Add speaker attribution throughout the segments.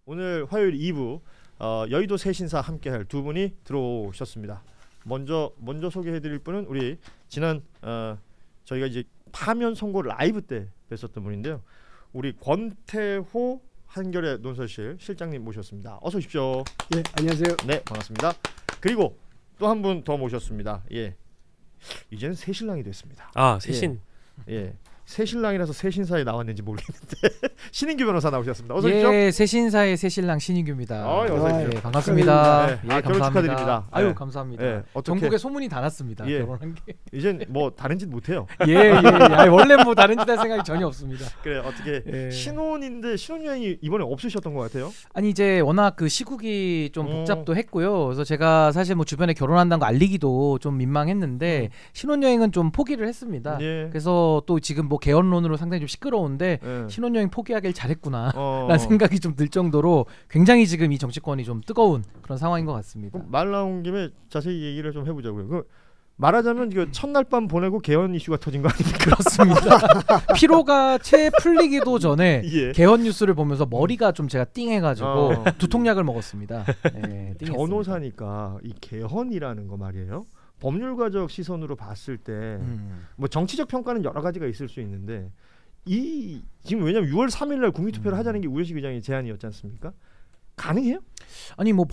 Speaker 1: 오늘 화요일 2부 여의도 새신사 함께할 두 분이 들어오셨습니다. 먼저 소개해드릴 분은 우리 지난 저희가 이제 파면 선고 라이브 때 뵀었던 분인데요. 우리 권태호 한겨레 논설실 실장님 모셨습니다. 어서 오십시오.
Speaker 2: 예, 안녕하세요.
Speaker 1: 네, 반갑습니다. 그리고 또 한 분 더 모셨습니다. 예, 이제는 새신랑이 됐습니다.
Speaker 3: 아, 새신.
Speaker 1: 예. 새신랑이라서 새신사에 나왔는지 모르겠는데 신인규 변호사 나오셨습니다. 어서 오십시오.
Speaker 4: 예, 새신사의 새신랑 신인규입니다.
Speaker 1: 어서 오십시오.
Speaker 4: 예, 반갑습니다.
Speaker 1: 네.
Speaker 4: 예,
Speaker 1: 결혼
Speaker 4: 감사합니다.
Speaker 1: 축하드립니다.
Speaker 4: 아유,
Speaker 1: 네.
Speaker 4: 감사합니다.
Speaker 1: 예,
Speaker 4: 전국에 소문이 다 났습니다.
Speaker 1: 예.
Speaker 4: 결혼한 게.
Speaker 1: 이젠 뭐 다른 짓 못해요.
Speaker 4: 예. 아니, 원래 뭐 다른 짓 할 생각이 전혀 없습니다.
Speaker 1: 그래 어떻게
Speaker 4: 예.
Speaker 1: 신혼인데 신혼여행이 이번에 없으셨던 것 같아요.
Speaker 4: 아니 이제 워낙 그 시국이 좀 복잡도 했고요. 그래서 제가 사실 뭐 주변에 결혼한다는 거 알리기도 좀 민망했는데 신혼여행은 좀 포기를 했습니다.
Speaker 1: 예.
Speaker 4: 그래서 또 지금 뭐 개헌론으로 상당히 좀 시끄러운데
Speaker 1: 예.
Speaker 4: 신혼여행 포기하길 잘했구나
Speaker 1: 어.
Speaker 4: 라는 생각이 좀 들 정도로 굉장히 지금 이 정치권이 좀 뜨거운 그런 상황인 것 같습니다.
Speaker 1: 그럼 말 나온 김에 자세히 얘기를 좀 해보자고요. 그 말하자면 이거 첫날 밤 보내고 개헌 이슈가 터진 거 아닙니까?
Speaker 4: 그렇습니다. 피로가 채 풀리기도 전에
Speaker 1: 예.
Speaker 4: 개헌 뉴스를 보면서 머리가 좀 제가 띵해가지고
Speaker 1: 어.
Speaker 4: 두통약을 먹었습니다. 네, 띵했습니다.
Speaker 1: 변호사니까 이 개헌이라는 거 말이에요. 법률가적 시선으로 봤을 때 뭐 정치적 평가는 여러 가지가 있을 수 있는데 이 지금 왜냐면 6월 3일 날 국민투표를 하자는 게 우현식 의장의 제안이었지 않습니까? 가능해요?
Speaker 4: 아니 뭐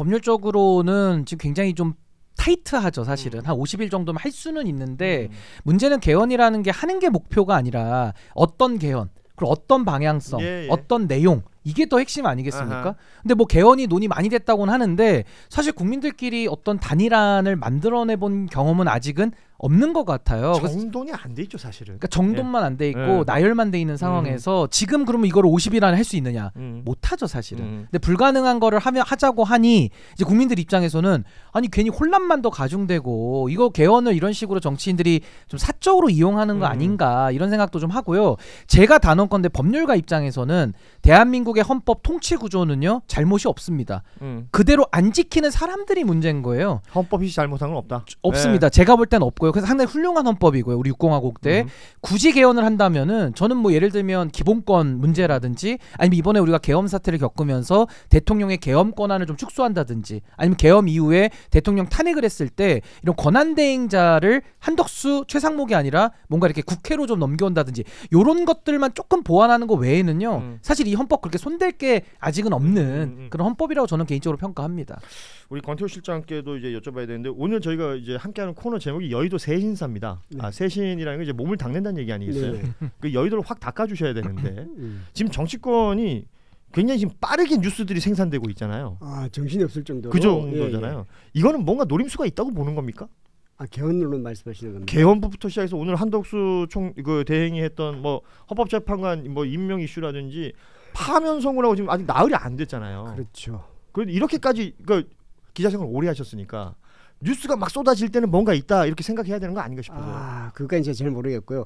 Speaker 4: 법률적으로는 지금 굉장히 좀 타이트하죠. 사실은 한 50일 정도면 할 수는 있는데 문제는 개헌이라는 게 하는 게 목표가 아니라 어떤 개헌 그리고 어떤 방향성
Speaker 1: 예, 예.
Speaker 4: 어떤 내용 이게 더 핵심 아니겠습니까?
Speaker 1: 아하.
Speaker 4: 근데 뭐 개헌이 논의 많이 됐다고는 하는데 사실 국민들끼리 어떤 단일안을 만들어내 본 경험은 아직은 없는 것 같아요. 그래서
Speaker 1: 정돈이 안 돼 있죠 사실은.
Speaker 4: 그러니까 정돈만 안 돼 있고
Speaker 1: 예.
Speaker 4: 나열만 돼 있는 상황에서 지금 그러면 이거를 50일 안에 할 수 있느냐? 못 하죠 사실은. 근데 불가능한 거를 하자고 하니 이제 국민들 입장에서는 아니 괜히 혼란만 더 가중되고 이거 개헌을 이런 식으로 정치인들이 좀 사적으로 이용하는 거 아닌가 이런 생각도 좀 하고요. 제가 단언컨대 법률가 입장에서는 대한민국의 헌법 통치 구조는요 잘못이 없습니다. 그대로 안 지키는 사람들이 문제인 거예요.
Speaker 1: 헌법이 잘못한 건 없다.
Speaker 4: 없습니다. 제가 볼 때는 없고요. 그래서 상당히 훌륭한 헌법이고요. 우리 60하국 때 굳이 개헌을 한다면은 저는 뭐 예를 들면 기본권 문제라든지 아니면 이번에 우리가 계엄 사태를 겪으면서 대통령의 계엄 권한을 좀 축소한다든지 아니면 계엄 이후에 대통령 탄핵을 했을 때 이런 권한 대행자를 한덕수 최상목이 아니라 뭔가 이렇게 국회로 좀 넘겨온다든지 이런 것들만 조금 보완하는 거 외에는요 사실 이 헌법 그렇게 손댈 게 아직은 없는 그런 헌법이라고 저는 개인적으로 평가합니다.
Speaker 1: 우리 권태호 실장께도 이제 여쭤봐야 되는데 오늘 저희가 이제 함께하는 코너 제목이 여의도 새신사입니다.
Speaker 2: 네.
Speaker 1: 아, 새신이라는 게 이제 몸을 닦는다는 얘기 아니겠어요?
Speaker 2: 네.
Speaker 1: 그 여의도를 확 닦아주셔야 되는데 지금 정치권이 굉장히 지금 빠르게 뉴스들이 생산되고 있잖아요.
Speaker 2: 아, 정신이 없을 정도로.
Speaker 1: 그 정도잖아요.
Speaker 2: 예, 예.
Speaker 1: 이거는 뭔가 노림수가 있다고 보는 겁니까?
Speaker 2: 아, 개헌론 말씀하시는 겁니다.
Speaker 1: 개헌부터 시작해서 오늘 한덕수 그 대행이 했던 뭐 헌법재판관 뭐 임명 이슈라든지 파면 선고라고 지금 아직 나흘이 안 됐잖아요.
Speaker 2: 그렇죠.
Speaker 1: 그래도 이렇게까지 그 기자 생활 오래 하셨으니까 뉴스가 막 쏟아질 때는 뭔가 있다 이렇게 생각해야 되는 거 아닌가 싶어서.
Speaker 2: 아, 그거까지 제가 잘 모르겠고요.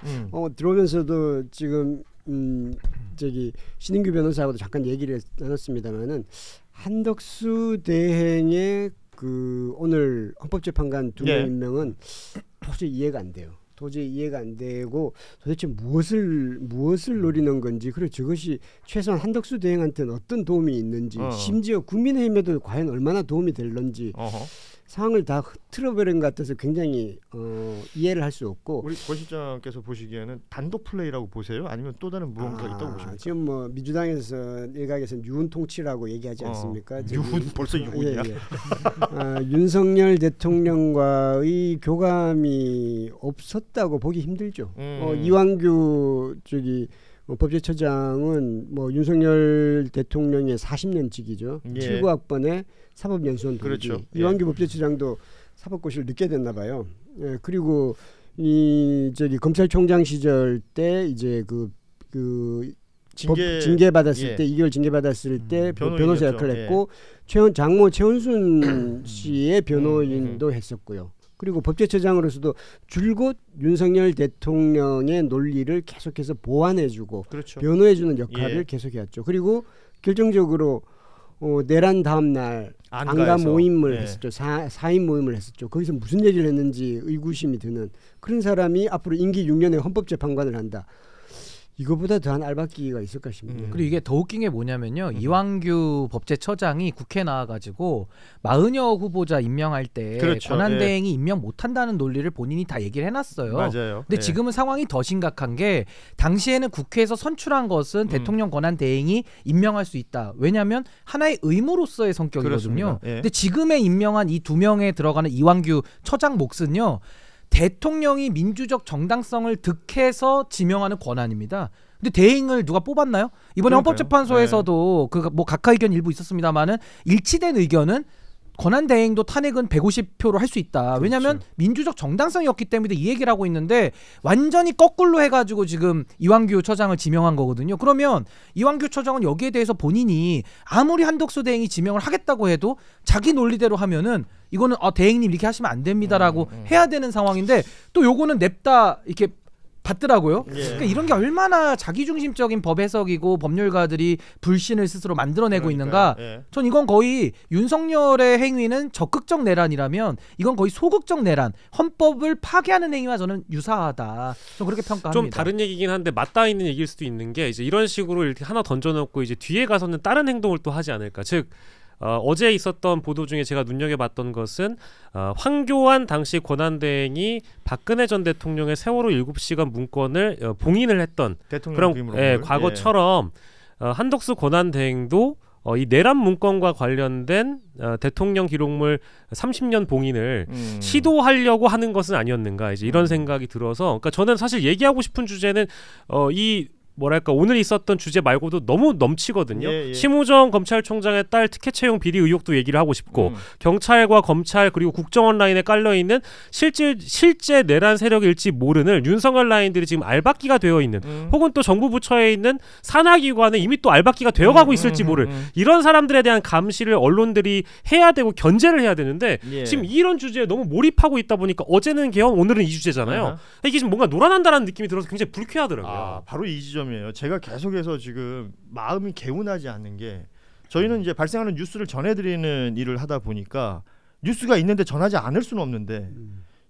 Speaker 2: 들어오면서도 지금 저기 신인규 변호사하고도 잠깐 얘기를 나눴습니다만은 한덕수 대행의 그 오늘 헌법재판관 두 명
Speaker 1: 예.
Speaker 2: 임명은 도저히 이해가 안 돼요. 도저히 이해가 안 되고 도대체 무엇을 노리는 건지 그리고 저것이 최소한 한덕수 대행한테는 어떤 도움이 있는지 심지어 국민의힘에도 과연 얼마나 도움이 될런지 상황을 다 흐트러버린 것 같아서 굉장히 이해를 할 수 없고
Speaker 1: 우리 권 실장께서 보시기에는 단독 플레이라고 보세요? 아니면 또 다른 무언가 있다고 보십니까?
Speaker 2: 지금 뭐 민주당에서 일각에서는 유은 통치라고 얘기하지 않습니까?
Speaker 1: 유은 벌써 유은이야.
Speaker 2: 예, 예. 윤석열 대통령과의 교감이 없었다고 보기 힘들죠. 이완규 저기 법제처장은 뭐 윤석열 대통령의 40년 직이죠.
Speaker 1: 예.
Speaker 2: 79학번에 사법연수원 동기.
Speaker 1: 그렇죠.
Speaker 2: 이완규 법제처장도 사법고시를 늦게 됐나 봐요. 예, 그리고 이 저기 검찰총장 시절 때 이제 그 징계 받았을
Speaker 1: 예.
Speaker 2: 때 2개월 징계 받았을 때 변호사 역할을
Speaker 1: 예.
Speaker 2: 했고 장모 최은순 씨의 변호인도 했었고요. 그리고 법제처장으로서도 줄곧 윤석열 대통령의 논리를 계속해서 보완해주고
Speaker 1: 그렇죠.
Speaker 2: 변호해주는 역할을
Speaker 1: 예.
Speaker 2: 계속해왔죠. 그리고 결정적으로 내란 다음 날 안가 모임을 했었죠. 4인 모임을 했었죠. 거기서 무슨 얘기를 했는지 의구심이 드는 그런 사람이 앞으로 임기 6년의 헌법재판관을 한다. 이거보다 더한 알박기가 있을까 싶네요.
Speaker 4: 그리고 이게 더 웃긴 게 뭐냐면요. 이완규 법제처장이 국회 나와가지고 마은여 후보자 임명할 때
Speaker 1: 그렇죠.
Speaker 4: 권한대행이 임명 못한다는 논리를 본인이 다 얘기를 해놨어요.
Speaker 1: 맞아요.
Speaker 4: 근데 지금은 상황이 더 심각한 게 당시에는 국회에서 선출한 것은 대통령 권한대행이 임명할 수 있다. 왜냐하면 하나의 의무로서의 성격이거든요.
Speaker 1: 예.
Speaker 4: 근데 지금의 임명한 이 2명에 들어가는 이완규 처장 몫은요. 대통령이 민주적 정당성을 득해서 지명하는 권한입니다. 근데 대행을 누가 뽑았나요? 이번에
Speaker 1: 그러니까요.
Speaker 4: 헌법재판소에서도 그 뭐 각하 의견 일부 있었습니다만은 일치된 의견은 권한 대행도 탄핵은 150표로 할 수 있다. 왜냐하면 민주적 정당성이었기 때문에 이 얘기를 하고 있는데 완전히 거꾸로 해가지고 지금 이완규 처장을 지명한 거거든요. 그러면 이완규 처장은 여기에 대해서 본인이 아무리 한덕수 대행이 지명을 하겠다고 해도 자기 논리대로 하면은 이거는 대행님 이렇게 하시면 안 됩니다라고 해야 되는 상황인데 또 요거는 냅다 이렇게 받더라고요. 그러니까 이런 게 얼마나 자기중심적인 법 해석이고 법률가들이 불신을 스스로 만들어내고 있는가. 전 이건 거의 윤석열의 행위는 적극적 내란이라면 이건 거의 소극적 내란, 헌법을 파괴하는 행위와 저는 유사하다. 전 그렇게 평가합니다.
Speaker 3: 좀 다른 얘기긴 한데 맞닿아 있는 얘기일 수도 있는 게 이제 이런 식으로 이렇게 하나 던져놓고 이제 뒤에 가서는 다른 행동을 또 하지 않을까. 즉 어제 있었던 보도 중에 제가 눈여겨봤던 것은 황교안 당시 권한대행이 박근혜 전 대통령의 세월호 7시간 문건을 봉인을 했던 그런 과거처럼 한덕수 권한대행도 이 내란 문건과 관련된 대통령 기록물 30년 봉인을 시도하려고 하는 것은 아니었는가 이제 이런 생각이 들어서 그러니까 저는 사실 얘기하고 싶은 주제는 이 뭐랄까 오늘 있었던 주제 말고도 너무 넘치거든요. 심우정 검찰총장의 딸 특혜 채용 비리 의혹도 얘기를 하고 싶고 경찰과 검찰 그리고 국정원 라인에 깔려있는 실제 내란 세력일지 모르는 윤석열 라인들이 지금 알박기가 되어 있는 혹은 또 정부 부처에 있는 산하기관에 이미 또 알박기가 되어가고 있을지 모를 이런 사람들에 대한 감시를 언론들이 해야 되고 견제를 해야 되는데 지금 이런 주제에 너무 몰입하고 있다 보니까 어제는 개헌 오늘은 이 주제잖아요. 이게 지금 뭔가 놀아난다는 느낌이 들어서 굉장히 불쾌하더라고요.
Speaker 1: 바로 이 지점 제가 계속해서 지금 마음이 개운하지 않는 게 저희는 이제 발생하는 뉴스를 전해드리는 일을 하다 보니까 뉴스가 있는데 전하지 않을 수는 없는데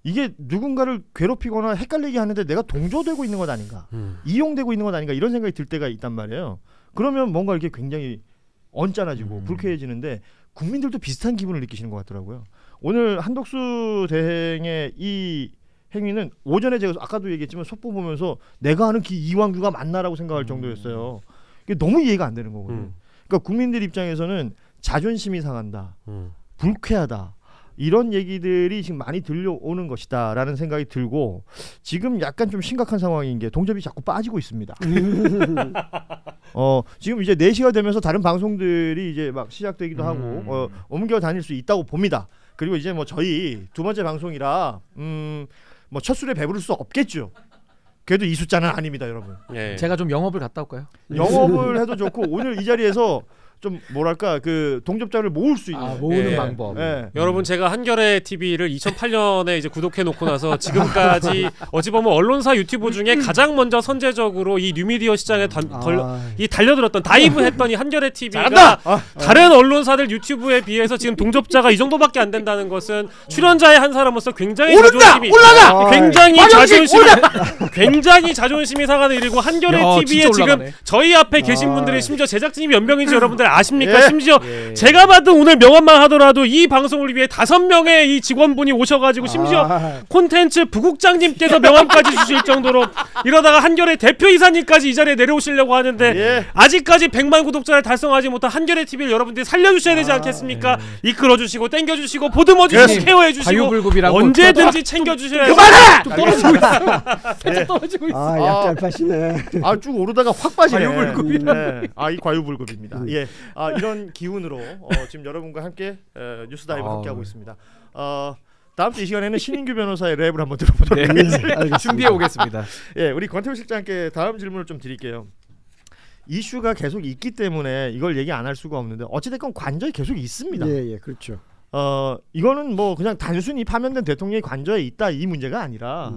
Speaker 1: 이게 누군가를 괴롭히거나 헷갈리게 하는데 내가 동조되고 있는 것 아닌가 이용되고 있는 것 아닌가 이런 생각이 들 때가 있단 말이에요. 그러면 뭔가 이렇게 굉장히 언짢아지고 불쾌해지는데 국민들도 비슷한 기분을 느끼시는 것 같더라고요. 오늘 한덕수 대행의 이 행위는 오전에 제가 아까도 얘기했지만 속보 보면서 내가 아는 이완규가 맞나라고 생각할 정도였어요. 이게 너무 이해가 안 되는 거거든요. 그러니까 국민들 입장에서는 자존심이 상한다, 불쾌하다 이런 얘기들이 지금 많이 들려오는 것이다라는 생각이 들고 지금 약간 좀 심각한 상황인 게 동접이 자꾸 빠지고 있습니다. 지금 이제 4시가 되면서 다른 방송들이 이제 막 시작되기도 하고 옮겨 다닐 수 있다고 봅니다. 그리고 이제 뭐 저희 두 번째 방송이라 뭐 첫 술에 배부를 수 없겠죠. 그래도 이 숫자는 아닙니다, 여러분.
Speaker 4: 제가 좀 영업을 갔다 올까요?
Speaker 1: 영업을 해도 좋고 오늘 이 자리에서 좀 뭐랄까 그 동접자를 모을 수 있는
Speaker 4: 모으는 방법.
Speaker 3: 여러분 제가 한겨레 TV를 2008년에 이제 구독해 놓고 나서 지금까지 어찌 보면 언론사 유튜브 중에 가장 먼저 선제적으로 이 뉴미디어 시장에 달려들었던 다이브했던 이 한겨레 TV가 다른 언론사들 유튜브에 비해서 지금 동접자가 이 정도밖에 안 된다는 것은 출연자의 한 사람으로서 굉장히 굉장히 자존심이 상하는 일이고 한겨레 TV에 지금 저희 앞에 계신 분들이 심지어 제작진이 몇 명인지 여러분들 아십니까? 심지어 제가 받은 오늘 명함만 하더라도 이 방송을 위해 5명의 이 직원분이 오셔가지고 심지어 콘텐츠 부국장님께서 명함까지 주실 정도로 이러다가 한겨레 대표이사님까지 이 자리에 내려오시려고 하는데 아직까지 100만 구독자를 달성하지 못한 한겨레 TV를 여러분들이 살려주셔야 되지 않겠습니까? 이끌어주시고 땡겨주시고 보듬어주시고 케어해주시고 언제든지 챙겨주셔야
Speaker 4: 그만해! 좀 떨어지고 있어. 살짝 떨어지고 있어.
Speaker 2: 약 짧아시네.
Speaker 1: 쭉 오르다가 확 빠지네.
Speaker 4: 과유불급이네.
Speaker 1: 이 과유불급입니다. 이런 기운으로 지금 여러분과 함께 뉴스다이브 함께 하고 있습니다. 다음 주 이 시간에는 신인규 변호사의 랩을 한번 들어보도록 하겠습니다.
Speaker 4: 준비해 오겠습니다.
Speaker 1: 우리 권태우 실장께 다음 질문을 좀 드릴게요. 이슈가 계속 있기 때문에 이걸 얘기 안 할 수가 없는데 어찌됐건 관저에 계속 있습니다.
Speaker 2: 그렇죠.
Speaker 1: 이거는 뭐 그냥 단순히 파면된 대통령이 관저에 있다 이 문제가 아니라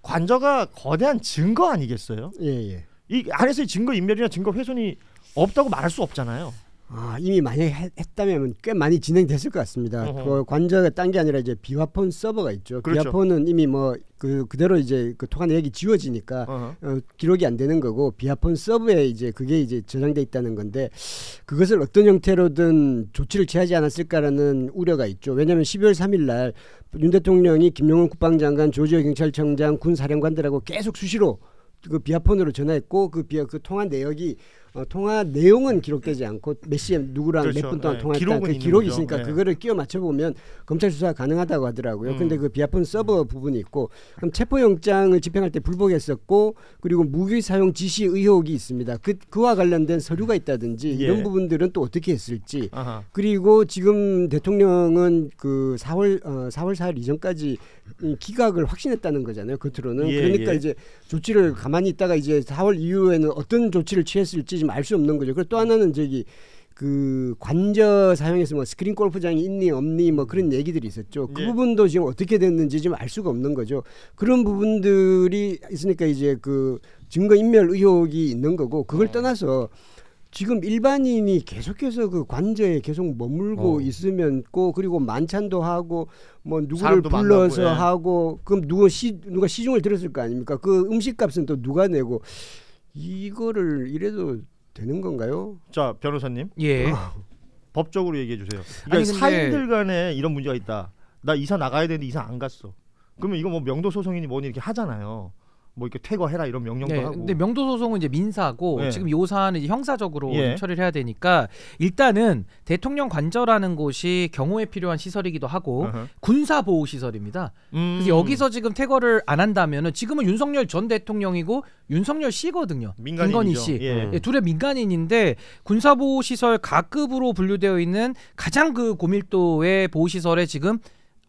Speaker 1: 관저가 거대한 증거 아니겠어요? 이 안에서의 증거 인멸이나 증거 훼손이 없다고 말할 수 없잖아요.
Speaker 2: 이미 만약에 했다면 꽤 많이 진행됐을 것 같습니다. 그 관저가 딴 게 아니라 이제 비화폰 서버가 있죠.
Speaker 1: 그렇죠.
Speaker 2: 비화폰은 이미 뭐 그대로 이제 그 통화 내역이 지워지니까 기록이 안 되는 거고 비화폰 서버에 이제 그게 이제 저장돼 있다는 건데 그것을 어떤 형태로든 조치를 취하지 않았을까라는 우려가 있죠. 왜냐하면 12월 3일 날 윤 대통령이 김용훈 국방장관, 조지호 경찰청장, 군 사령관들하고 계속 수시로 그 비화폰으로 전화했고 그 통화 내역이 통화 내용은 기록되지 않고 몇 시에 누구랑
Speaker 1: 그렇죠.
Speaker 2: 몇 분 동안
Speaker 1: 네.
Speaker 2: 통화했다 그 기록이
Speaker 1: 거죠.
Speaker 2: 있으니까
Speaker 1: 네.
Speaker 2: 그거를 끼워 맞춰 보면 검찰 수사가 가능하다고 하더라고요. 근데 그 비화폰 서버 부분이 있고 그럼 체포영장을 집행할 때 불복했었고 그리고 무기 사용 지시 의혹이 있습니다. 그와 관련된 서류가 있다든지
Speaker 1: 예.
Speaker 2: 이런 부분들은 또 어떻게 했을지
Speaker 1: 아하.
Speaker 2: 그리고 지금 대통령은 그 4월 4일 이전까지 기각을 확신했다는 거잖아요. 겉으로는.
Speaker 1: 예,
Speaker 2: 그러니까
Speaker 1: 예.
Speaker 2: 이제 조치를 가만히 있다가 이제 4월 이후에는 어떤 조치를 취했을지 지금 알 수 없는 거죠. 그리고 또 하나는 그 관저 사용해서 뭐 스크린 골프장이 있니 없니 뭐 그런 얘기들이 있었죠. 그
Speaker 1: 예.
Speaker 2: 부분도 지금 어떻게 됐는지 지금 알 수가 없는 거죠. 그런 부분들이 있으니까 이제 그 증거 인멸 의혹이 있는 거고 그걸 떠나서 지금 일반인이 계속해서 그 관저에 계속 머물고 있으면 그리고 만찬도 하고 뭐 누구를
Speaker 1: 사람도
Speaker 2: 불러서
Speaker 1: 만나고, 예.
Speaker 2: 하고 그럼 누가 시중을 들었을 거 아닙니까? 그 음식값은 또 누가 내고 이거를 이래도 되는 건가요?
Speaker 1: 자 변호사님
Speaker 4: 예.
Speaker 1: 법적으로 얘기해 주세요.
Speaker 4: 아니,
Speaker 1: 그러니까
Speaker 4: 근데-
Speaker 1: 사인들 간에 이런 문제가 있다. 나 이사 나가야 되는데 이사 안 갔어. 그러면 이거 뭐 명도 소송이니 뭐니 이렇게 하잖아요. 뭐 이렇게 퇴거해라 이런 명령도
Speaker 4: 네,
Speaker 1: 하고.
Speaker 4: 근데 명도 소송은 이제 민사고
Speaker 1: 네.
Speaker 4: 지금 요 사안은 이제 형사적으로
Speaker 1: 예.
Speaker 4: 처리를 해야 되니까 일단은 대통령 관저라는 곳이 경호에 필요한 시설이기도 하고
Speaker 1: 어허.
Speaker 4: 군사 보호 시설입니다. 그래서 여기서 지금 퇴거를 안 한다면은 지금은 윤석열 전 대통령이고 윤석열 씨거든요. 김건희
Speaker 1: 민간인이죠.
Speaker 4: 씨.
Speaker 1: 예.
Speaker 4: 예, 둘의 민간인인데 군사보호시설 가급으로 분류되어 있는 가장 그 고밀도의 보호시설에 지금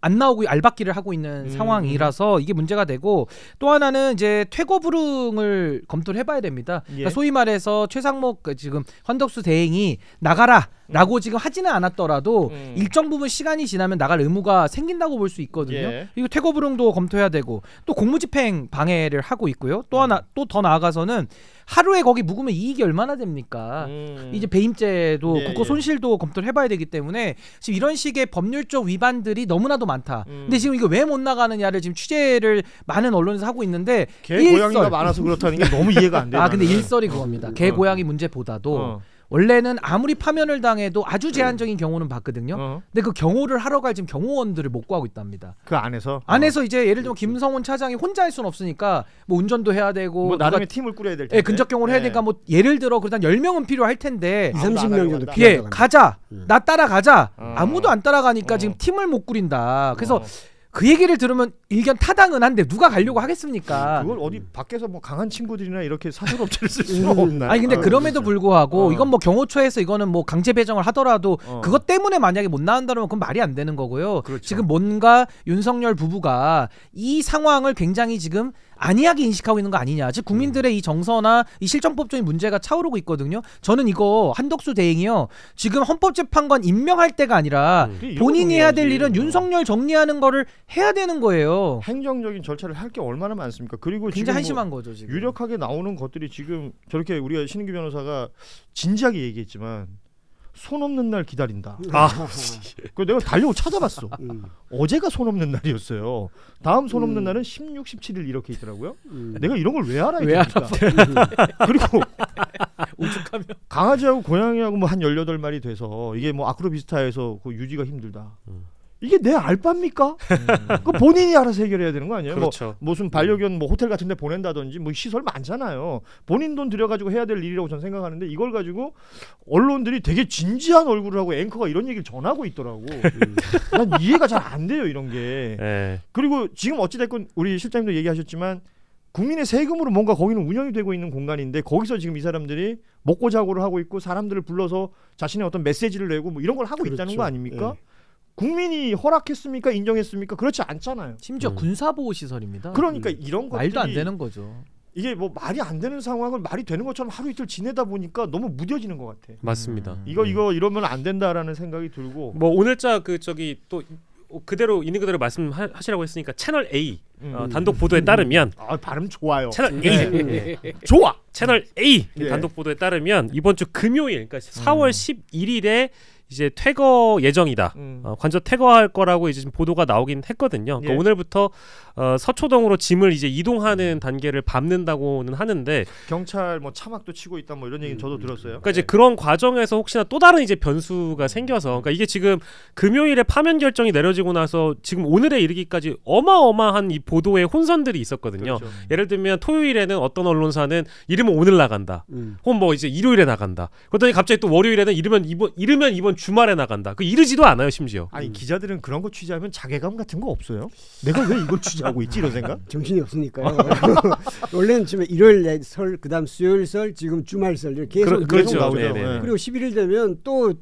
Speaker 4: 안 나오고 알박기를 하고 있는 상황이라서 이게 문제가 되고 또 하나는 이제 퇴거 불응을 검토를 해봐야 됩니다.
Speaker 1: 예.
Speaker 4: 그러니까 소위 말해서 최상목 지금 헌덕수 대행이 나가라라고 지금 하지는 않았더라도 일정 부분 시간이 지나면 나갈 의무가 생긴다고 볼 수 있거든요.
Speaker 1: 예.
Speaker 4: 이거 퇴거 불응도 검토해야 되고 또 공무집행 방해를 하고 있고요. 또 하나 또 더 나아가서는 하루에 거기 묵으면 이익이 얼마나 됩니까? 이제 배임죄도
Speaker 1: 예,
Speaker 4: 국고
Speaker 1: 예.
Speaker 4: 손실도 검토를 해봐야 되기 때문에 지금 이런 식의 법률적 위반들이 너무나도 많다. 근데 지금 이거 왜 못 나가느냐를 지금 취재를 많은 언론에서 하고 있는데
Speaker 1: 개 고양이가 많아서 그렇다는 게 너무 이해가 안 돼.
Speaker 4: 근데 일설이 그겁니다. 개 고양이 문제보다도 원래는 아무리 파면을 당해도 아주 제한적인 경우는 봤거든요. 근데 그 경호를 하러 갈 지금 경호원들을 못 구하고 있답니다.
Speaker 1: 그 안에서
Speaker 4: 안에서 이제 예를 들면 김성훈 차장이 혼자 할 수는 없으니까 뭐 운전도 해야 되고
Speaker 1: 뭐 나름의
Speaker 4: 누가-
Speaker 1: 팀을 꾸려야 될 텐데.
Speaker 4: 예, 근접 경호를 해야
Speaker 1: 예.
Speaker 4: 되니까 뭐 예를 들어 그러다 10명은 필요할 텐데
Speaker 2: 20-30명 정도
Speaker 1: 예,
Speaker 4: 예,
Speaker 2: 필요하다고
Speaker 4: 가자. 나 따라가자. 아무도 안 따라가니까
Speaker 1: 어.
Speaker 4: 지금 팀을 못 꾸린다. 그래서
Speaker 1: 어.
Speaker 4: 그 얘기를 들으면 일견 타당은 한데 누가 가려고 하겠습니까?
Speaker 1: 그걸 어디 밖에서 뭐 강한 친구들이나 이렇게 사설업체를 쓸 수는 없나?
Speaker 4: 아니 근데 그럼에도 불구하고
Speaker 1: 어.
Speaker 4: 이건 뭐 경호처에서 이거는 뭐 강제 배정을 하더라도
Speaker 1: 어.
Speaker 4: 그것 때문에 만약에 못 나온다면 그건 말이 안 되는 거고요.
Speaker 1: 그렇죠.
Speaker 4: 지금 뭔가 윤석열 부부가 이 상황을 굉장히 지금 안이하게 인식하고 있는 거 아니냐. 즉 국민들의 이 정서나 이 실정법적인 문제가 차오르고 있거든요. 저는 이거 한덕수 대행이요. 지금 헌법재판관 임명할 때가 아니라
Speaker 1: 이런
Speaker 4: 본인이
Speaker 1: 거
Speaker 4: 해야 될
Speaker 1: 해야지.
Speaker 4: 일은 윤석열 정리하는 거를 해야 되는 거예요.
Speaker 1: 행정적인 절차를 할 게 얼마나 많습니까? 그리고 지금
Speaker 4: 굉장히
Speaker 1: 뭐
Speaker 4: 한심한 거죠 지금.
Speaker 1: 유력하게 나오는 것들이 지금 저렇게 우리가 신인규 변호사가 진지하게 얘기했지만 손 없는 날 기다린다. 그 내가 달려고 찾아봤어. 어제가 손 없는 날이었어요. 다음 손 없는 날은 16, 17일 이렇게 있더라고요. 내가 이런 걸 왜 알아?
Speaker 4: 왜
Speaker 1: 그리고
Speaker 4: 오죽하면
Speaker 1: 강아지하고 고양이하고 뭐 한 18마리 돼서 이게 뭐 아크로비스타에서 그 유지가 힘들다. 이게 내 알바입니까? 그 본인이 알아서 해결해야 되는 거 아니에요?
Speaker 3: 그렇죠.
Speaker 1: 뭐 무슨 반려견 뭐 호텔 같은 데 보낸다든지 뭐 시설 많잖아요. 본인 돈 들여 가지고 해야 될 일이라고 저는 생각하는데 이걸 가지고 언론들이 되게 진지한 얼굴을 하고 앵커가 이런 얘기를 전하고 있더라고. 난 이해가 잘 안 돼요, 이런 게.
Speaker 3: 예.
Speaker 1: 그리고 지금 어찌 됐건 우리 실장님도 얘기하셨지만 국민의 세금으로 뭔가 거기는 운영이 되고 있는 공간인데 거기서 지금 이 사람들이 먹고 자고를 하고 있고 사람들을 불러서 자신의 어떤 메시지를 내고 뭐 이런 걸 하고 있다는
Speaker 2: 그렇죠.
Speaker 1: 거 아닙니까? 국민이 허락했습니까? 인정했습니까? 그렇지 않잖아요.
Speaker 4: 심지어 군사보호 시설입니다.
Speaker 1: 그러니까 이런 것들이
Speaker 4: 말도 안 되는 거죠.
Speaker 1: 이게 뭐 말이 안 되는 상황을 말이 되는 것처럼 하루 이틀 지내다 보니까 너무 무뎌지는 것 같아.
Speaker 3: 맞습니다.
Speaker 1: 이거 이러면 안 된다라는 생각이 들고.
Speaker 3: 뭐 오늘자 그 저기 또 그대로 있는 그대로 말씀하시라고 했으니까 채널 A 단독 보도에 따르면
Speaker 1: 발음 좋아요.
Speaker 3: 채널 A
Speaker 2: 네.
Speaker 1: 좋아.
Speaker 3: 채널 A
Speaker 1: 예.
Speaker 3: 단독 보도에 따르면 이번 주 금요일, 그러니까 4월 11일에 이제 퇴거 예정이다. 관저 퇴거할 거라고 이제 지금 보도가 나오긴 했거든요. 그러니까
Speaker 1: 예.
Speaker 3: 오늘부터 서초동으로 짐을 이제 이동하는 단계를 밟는다고는 하는데,
Speaker 1: 경찰 뭐 차막도 치고 있다 뭐 이런 얘기는 저도 들었어요.
Speaker 3: 그러니까 이제 그런 과정에서 혹시나 또 다른 이제 변수가 생겨서, 그러니까 이게 지금 금요일에 파면 결정이 내려지고 나서 지금 오늘에 이르기까지 어마어마한 이 보도의 혼선들이 있었거든요.
Speaker 1: 그렇죠.
Speaker 3: 예를 들면 토요일에는 어떤 언론사는 이르면 오늘 나간다. 혹은 뭐 이제 일요일에 나간다. 그러더니 갑자기 또 월요일에는 이르면 이번 주말에 나간다. 그 이르지도 않아요, 심지어.
Speaker 1: 아니 기자들은 그런 거 취재하면 자괴감 같은 거 없어요? 내가 왜 이걸 취재하고 있지 이런 생각?
Speaker 2: 정신이 없으니까요. 원래는 지금 일요일 설, 그다음 수요일 설, 지금 주말 설 이렇게 계속
Speaker 3: 그렇죠.
Speaker 1: 나오죠.
Speaker 3: 네네.
Speaker 2: 그리고 11일 되면 또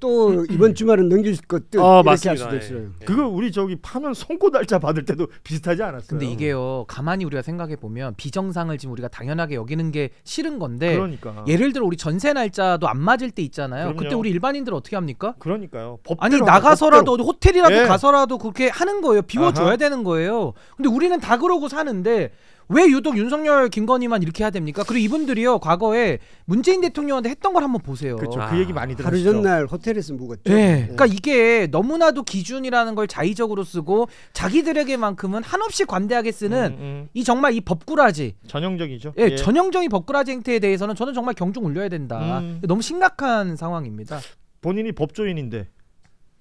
Speaker 2: 이번 주말은 넘길 것도 이렇게
Speaker 3: 맞습니다.
Speaker 2: 할 수도 있어요.
Speaker 1: 그거 우리 저기 파면 선고 날짜 받을 때도 비슷하지 않았어요?
Speaker 4: 근데 이게요, 가만히 우리가 생각해 보면 비정상을 지금 우리가 당연하게 여기는 게 싫은 건데,
Speaker 1: 그러니까
Speaker 4: 예를 들어 우리 전세 날짜도 안 맞을 때 있잖아요.
Speaker 1: 그럼요.
Speaker 4: 그때 우리 일반인들 어떻게 합니까?
Speaker 1: 그러니까요.
Speaker 4: 아니
Speaker 1: 법대로
Speaker 4: 나가서라도 어디 호텔이라도
Speaker 1: 예.
Speaker 4: 가서라도 그렇게 하는 거예요. 비워줘야
Speaker 1: 아하.
Speaker 4: 되는 거예요. 근데 우리는 다 그러고 사는데 왜 유독 윤석열, 김건희만 이렇게 해야 됩니까? 그리고 이분들이요, 과거에 문재인 대통령한테 했던 걸 한번 보세요.
Speaker 1: 그렇죠. 그 얘기 많이
Speaker 2: 하루
Speaker 1: 들었죠.
Speaker 2: 전날 호텔에서 묵었죠.
Speaker 4: 네. 그러니까 이게 너무나도 기준이라는 걸 자의적으로 쓰고 자기들에게만큼은 한없이 관대하게 쓰는 이 정말 이 법꾸라지,
Speaker 1: 전형적이죠.
Speaker 4: 예, 전형적인 법꾸라지 행태에 대해서는 저는 정말 경종 울려야 된다. 너무 심각한 상황입니다.
Speaker 1: 본인이 법조인인데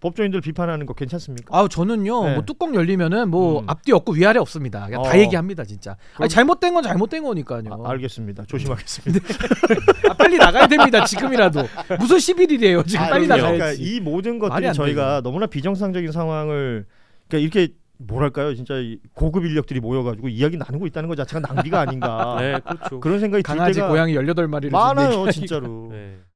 Speaker 1: 법조인들 비판하는 거 괜찮습니까?
Speaker 4: 아우 저는요,
Speaker 1: 네.
Speaker 4: 뭐 뚜껑 열리면은 뭐 앞뒤 없고 위아래 없습니다. 그냥 다 얘기합니다 진짜. 아니, 잘못된 건 잘못된 거니까요.
Speaker 1: 알겠습니다. 조심하겠습니다.
Speaker 4: 빨리 나가야 됩니다 지금이라도. 무슨 11일이에요 지금. 빨리
Speaker 1: 그러니까
Speaker 4: 나가야지.
Speaker 1: 이 모든
Speaker 4: 말이
Speaker 1: 것들이
Speaker 4: 안
Speaker 1: 저희가 너무나 비정상적인 상황을 그러니까 이렇게 뭐랄까요, 진짜 이 고급 인력들이 모여가지고 이야기 나누고 있다는 것 자체가 낭비가 아닌가.
Speaker 3: 네, 그렇죠.
Speaker 1: 그런 생각이 들
Speaker 4: 강아지,
Speaker 1: 때가
Speaker 4: 고양이 18마리를
Speaker 1: 많아요, 진짜로.
Speaker 3: 네.